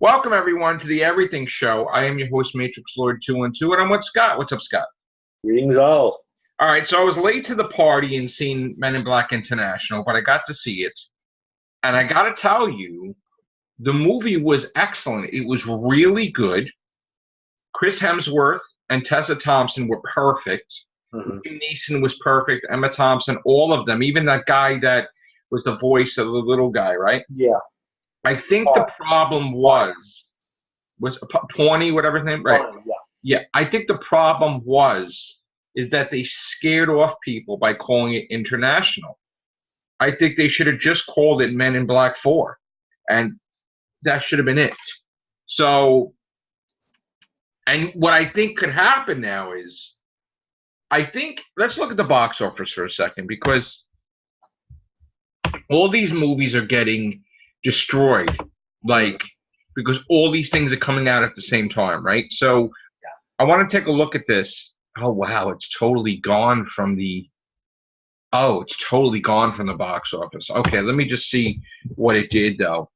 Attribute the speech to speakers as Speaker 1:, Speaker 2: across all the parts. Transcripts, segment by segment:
Speaker 1: Welcome, everyone, to the Everything Show. I am your host, Matrixlord212, and I'm with Scott. What's up, Scott?
Speaker 2: Greetings all.
Speaker 1: All right, so I was late to the party and seen Men in Black International, but I got to see it. And I got to tell you, the movie was excellent. It was really good. Chris Hemsworth and Tessa Thompson were perfect. Liam Neeson was perfect. Emma Thompson, all of them. Even that guy that was the voice of the little guy, right?
Speaker 2: Yeah.
Speaker 1: I think the problem was Pawnee, whatever his name, right?
Speaker 2: Yeah.
Speaker 1: Yeah, I think the problem is that they scared off people by calling it international. I think they should have just called it Men in Black 4, and that should have been it. So, and what I think could happen now is, let's look at the box office for a second, because all these movies are getting destroyed, because all these things are coming out at the same time, right? So I want to take a look at this. Oh, wow, it's totally gone from the box office. Okay, let me just see what it did, though.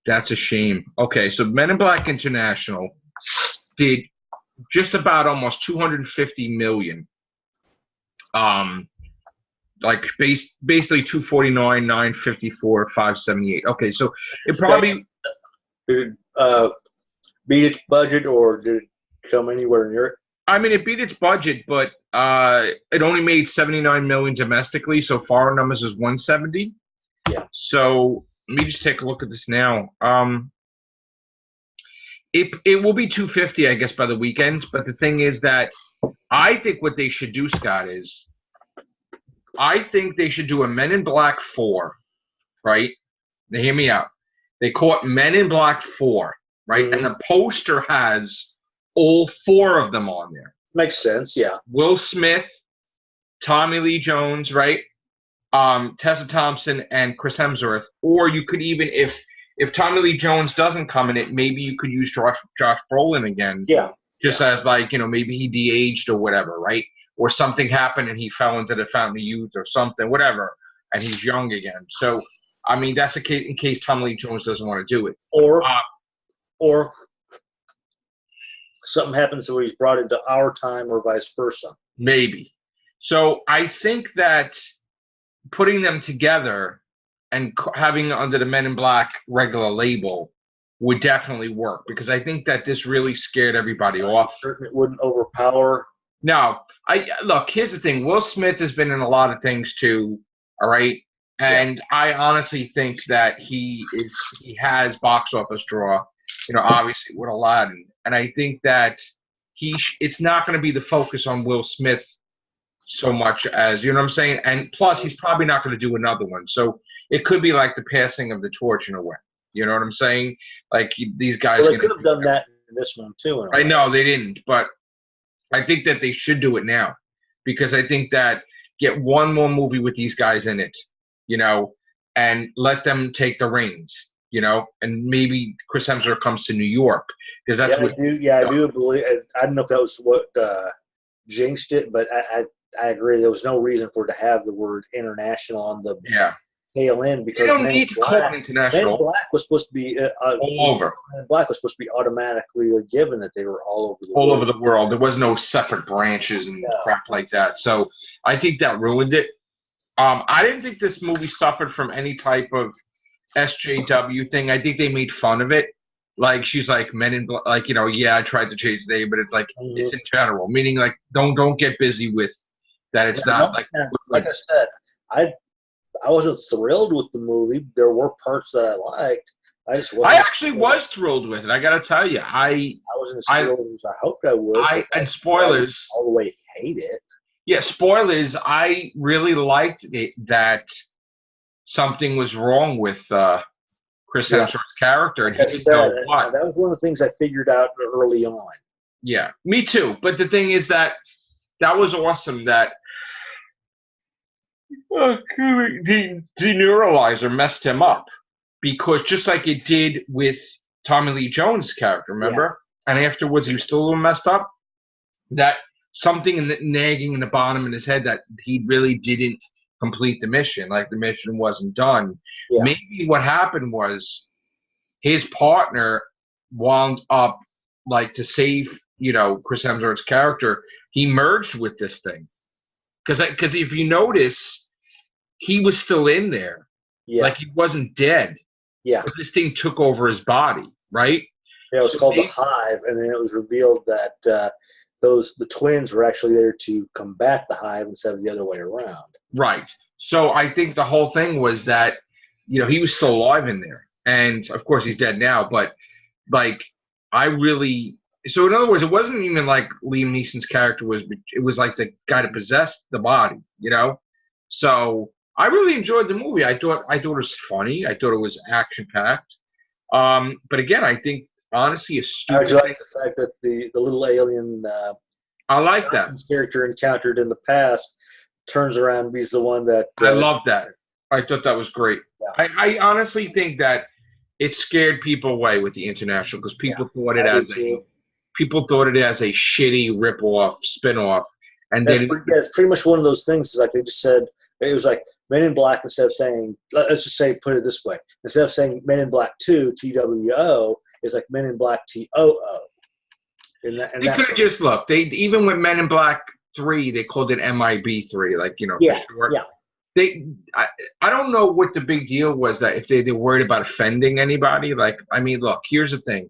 Speaker 1: That's a shame. Okay, so Men in Black International did just about almost 250 million. Basically 249, 954, 578. Okay, so it probably
Speaker 2: did it beat its budget, or did it come anywhere near it?
Speaker 1: I mean, it beat its budget, but it only made 79 million domestically. So foreign numbers is 170.
Speaker 2: Yeah.
Speaker 1: So let me just take a look at this now. It will be 250, I guess, by the weekends. But the thing is that I think what they should do, Scott, is I think they should do a Men in Black 4, right? Now, hear me out. They call it Men in Black 4, right? And the poster has all 4 of them on there.
Speaker 2: Makes sense, yeah.
Speaker 1: Will Smith, Tommy Lee Jones, right? Tessa Thompson and Chris Hemsworth. Or you could even, if Tommy Lee Jones doesn't come in it, maybe you could use Josh Brolin again.
Speaker 2: Yeah.
Speaker 1: Just as maybe he de-aged or whatever, right? Or something happened and he fell into the Fountain of Youth or something, whatever, and he's young again. So, I mean, that's in case Tommy Lee Jones doesn't want to do it.
Speaker 2: Or something happens where he's brought into our time, or vice versa.
Speaker 1: Maybe. So I think that putting them together and having under the Men in Black regular label would definitely work, because I think that this really scared everybody off.
Speaker 2: Certainly it wouldn't overpower.
Speaker 1: No. Look, here's the thing. Will Smith has been in a lot of things too, all right? And I honestly think that he has box office draw, obviously with Aladdin. And I think that it's not going to be the focus on Will Smith so much as, you know what I'm saying? And plus, he's probably not going to do another one. So it could be like the passing of the torch in a way. You know what I'm saying? Like these guys.
Speaker 2: Well, they could have done that in this one too.
Speaker 1: I know they didn't, but I think that they should do it now, because I think that get one more movie with these guys in it, and let them take the reins, and maybe Chris Hemsworth comes to New York, because that's what.
Speaker 2: I do believe. I don't know if that was what jinxed it, but I agree. There was no reason for it to have the word international on the tail end, because
Speaker 1: they don't need to call it international.
Speaker 2: Men in Black was supposed to be
Speaker 1: all over.
Speaker 2: Men in Black was supposed to be automatically given that they were all over the
Speaker 1: world.
Speaker 2: All
Speaker 1: over the world. There was no separate branches and crap like that. So I think that ruined it. I didn't think this movie suffered from any type of SJW thing. I think they made fun of it. Like, she's like, Men in Black, I tried to change the name, but it's like, it's in general. Meaning, like, don't get busy with that. It's not like
Speaker 2: I said, I wasn't thrilled with the movie. There were parts that I liked. I
Speaker 1: actually was thrilled with it. I got to tell you, I
Speaker 2: wasn't as thrilled as I hoped I would.
Speaker 1: And spoilers,
Speaker 2: I all the way hate it.
Speaker 1: Yeah, spoilers. I really liked it that something was wrong with Chris Hemsworth's character, and he didn't know what.
Speaker 2: That was one of the things I figured out early on.
Speaker 1: Yeah, me too. But the thing is that was awesome that the deneuralizer messed him up, because just like it did with Tommy Lee Jones' character, remember? And afterwards he was still a little messed up. That something nagging in the bottom of his head that he really didn't complete the mission, like the mission wasn't done. Yeah. Maybe what happened was his partner wound up, like, to save, Chris Hemsworth's character, he merged with this thing. Because if you notice, he was still in there.
Speaker 2: Yeah.
Speaker 1: Like, he wasn't dead.
Speaker 2: Yeah.
Speaker 1: But this thing took over his body, right?
Speaker 2: Yeah, it was called the Hive, and then it was revealed that the twins were actually there to combat the Hive instead of the other way around.
Speaker 1: Right. So I think the whole thing was that, he was still alive in there. And, of course, he's dead now. But, like, so in other words, it wasn't even like Liam Neeson's character it was like the guy that possessed the body, So I really enjoyed the movie. I thought it was funny. I thought it was action-packed. But again, I think, honestly, a stupid
Speaker 2: thing. I like the fact that the little alien
Speaker 1: I like that
Speaker 2: character encountered in the past turns around and he's the one that
Speaker 1: I love that. I thought that was great.
Speaker 2: Yeah.
Speaker 1: I honestly think that it scared people away with the International because people thought it as a shitty rip-off, spin-off. And then
Speaker 2: it's pretty much one of those things. Is like they just said it was like Men in Black instead of saying, let's just say, put it this way, instead of saying Men in Black 2 TWO, it's like Men in Black TOO.
Speaker 1: They could have just looked. Even with Men in Black 3, they called it MIB3, like
Speaker 2: Yeah.
Speaker 1: for short. I don't know what the big deal was, that if they were worried about offending anybody. Like, I mean, look, here's the thing.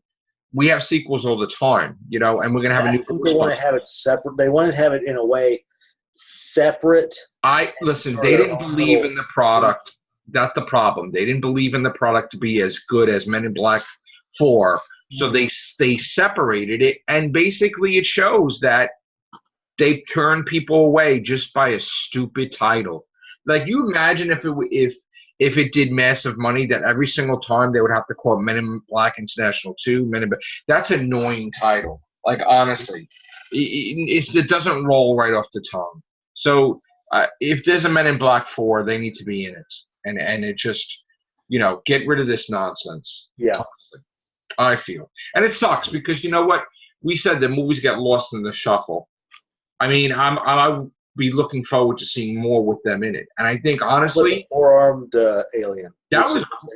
Speaker 1: We have sequels all the time, and we're going to have a new.
Speaker 2: I think they want to have it separate. They want to have it in a way separate.
Speaker 1: Listen, they didn't believe in the product. That's the problem. They didn't believe in the product to be as good as Men in Black 4. So they separated it, and basically it shows that they turned people away just by a stupid title. Like, you imagine if it did massive money, that every single time they would have to call it Men in Black International 2, that's an annoying title. Like, honestly, it doesn't roll right off the tongue. So if there's a Men in Black 4, they need to be in it, and it just, get rid of this nonsense.
Speaker 2: Yeah,
Speaker 1: honestly, I feel, and it sucks because you know what, we said the movies get lost in the shuffle. I mean, I be looking forward to seeing more with them in it. And I think, honestly,
Speaker 2: the four-armed alien.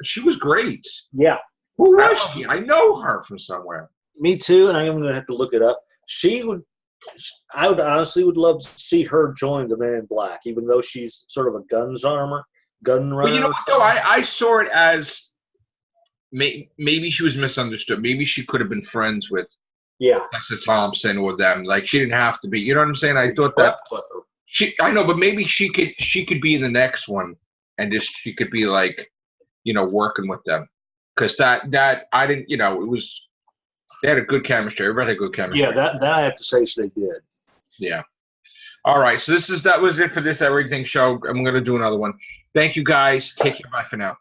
Speaker 1: She was great.
Speaker 2: Yeah.
Speaker 1: Who was she? I know her from somewhere.
Speaker 2: Me too, and I'm going to have to look it up. I would honestly love to see her join the Men in Black, even though she's sort of a gun runner.
Speaker 1: But you know what, though? I saw it as maybe she was misunderstood. Maybe she could have been friends with Tessa Thompson or them. Like, she didn't have to be. You know what I'm saying? I thought that I know, but maybe she could be in the next one, and she could be like, working with them, because that I didn't. It was, they had a good chemistry. Everybody had good chemistry.
Speaker 2: Yeah, that I have to say they did.
Speaker 1: Yeah. All right. So that was it for this Everything show. I'm going to do another one. Thank you guys. Take care. Bye for now.